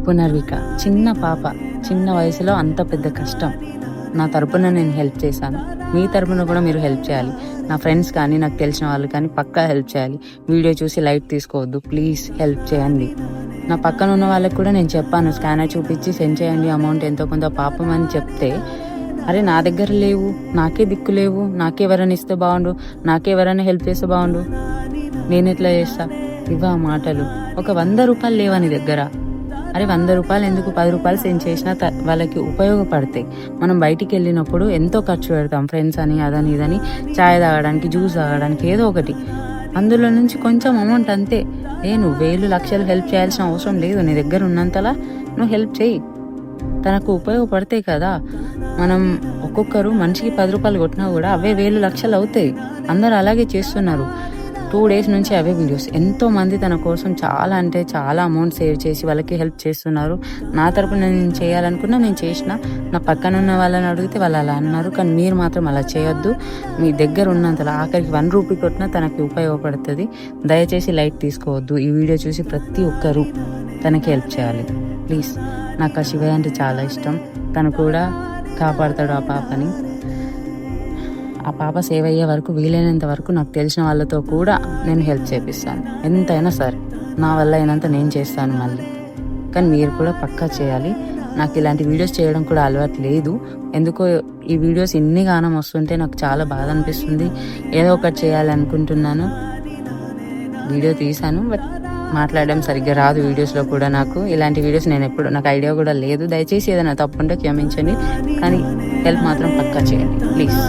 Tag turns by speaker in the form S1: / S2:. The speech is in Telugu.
S1: పునర్విక చిన్న పాప, చిన్న వయసులో అంత పెద్ద కష్టం. నా తరపున నేను హెల్ప్ చేశాను. మీ తరపున కూడా మీరు హెల్ప్ చేయాలి. నా ఫ్రెండ్స్ కానీ నాకు తెలిసిన వాళ్ళు కానీ పక్కా హెల్ప్ చేయాలి. వీడియో చూసి లైట్ తీసుకోవద్దు, ప్లీజ్ హెల్ప్ చేయండి. నా పక్కన ఉన్న వాళ్ళకి కూడా నేను చెప్పాను, స్కానర్ చూపించి సెండ్ చేయండి, అమౌంట్ ఎంతో కొంత పాపం అని చెప్తే, అరే నా దగ్గర లేవు, నాకే దిక్కు లేవు, నాకే ఎవరైనా ఇస్తే బాగుండు, నాకే ఎవరైనా హెల్ప్ చేస్తే బాగుండు, నేను ఎట్లా చేస్తా, ఇవా మాటలు. ఒక 100 రూపాయలు లేవా నీ దగ్గర? అరే 100 రూపాయలు ఎందుకు, 10 రూపాయలు సెండ్ చేసినా వాళ్ళకి ఉపయోగపడతాయి. మనం బయటికి వెళ్ళినప్పుడు ఎంతో ఖర్చు పెడతాం, ఫ్రెండ్స్ అని అదని ఇదని, చాయ్ తాగడానికి, జ్యూస్ తాగడానికి, ఏదో ఒకటి. అందులో నుంచి కొంచెం అమౌంట్ అంతే. నువ్వు 1000 లక్షలు హెల్ప్ చేయాల్సిన అవసరం లేదు. నీ దగ్గర ఉన్నంతలా నువ్వు హెల్ప్ చేయి, తనకు ఉపయోగపడతాయి కదా. మనం ఒక్కొక్కరు మనిషికి 10 రూపాయలు కొట్టినా కూడా అవే 1000 లక్షలు అవుతాయి. అందరూ అలాగే చేస్తున్నారు. 2 days నుంచి అవే వీడియోస్. ఎంతో మంది తన కోసం చాలా అంటే చాలా అమౌంట్ సేవ్ చేసి వాళ్ళకి హెల్ప్ చేస్తున్నారు. నా తరపున నేను చేయాలనుకున్నా నేను చేసిన. నా పక్కన ఉన్న వాళ్ళని అడిగితే వాళ్ళు అలా అన్నారు. కానీ మీరు మాత్రం అలా చేయొద్దు. మీ దగ్గర ఉన్నంతలో ఆఖరికి 1 రూపీ కొట్టినా తనకి ఉపయోగపడుతుంది. దయచేసి లైట్ తీసుకోవద్దు. ఈ వీడియో చూసి ప్రతి ఒక్కరూ తనకి హెల్ప్ చేయాలి ప్లీజ్. నాకు ఆ శివయ్య అంటే చాలా ఇష్టం. తను కూడా కాపాడుతాడు ఆ పాపని. ఆ పాప సేవ్ అయ్యే వరకు, వీలైనంత వరకు నాకు తెలిసిన వాళ్ళతో కూడా నేను హెల్ప్ చేపిస్తాను. ఎంతైనా సరే నా వల్ల అయినంత నేను చేస్తాను మళ్ళీ. కానీ మీరు కూడా పక్కా చేయాలి. నాకు ఇలాంటి వీడియోస్ చేయడం కూడా అలవాటు లేదు. ఎందుకో ఈ వీడియోస్ ఇన్ని గానం వస్తుంటే నాకు చాలా బాధ అనిపిస్తుంది. ఏదో ఒకటి చేయాలనుకుంటున్నాను. వీడియో తీశాను, బట్ మాట్లాడడం సరిగ్గా రాదు వీడియోస్లో కూడా. నాకు ఇలాంటి వీడియోస్ నాకు ఐడియా కూడా లేదు. దయచేసి ఏదైనా తప్పుంటే క్షమించండి. కానీ హెల్ప్ మాత్రం పక్కా చేయండి ప్లీజ్.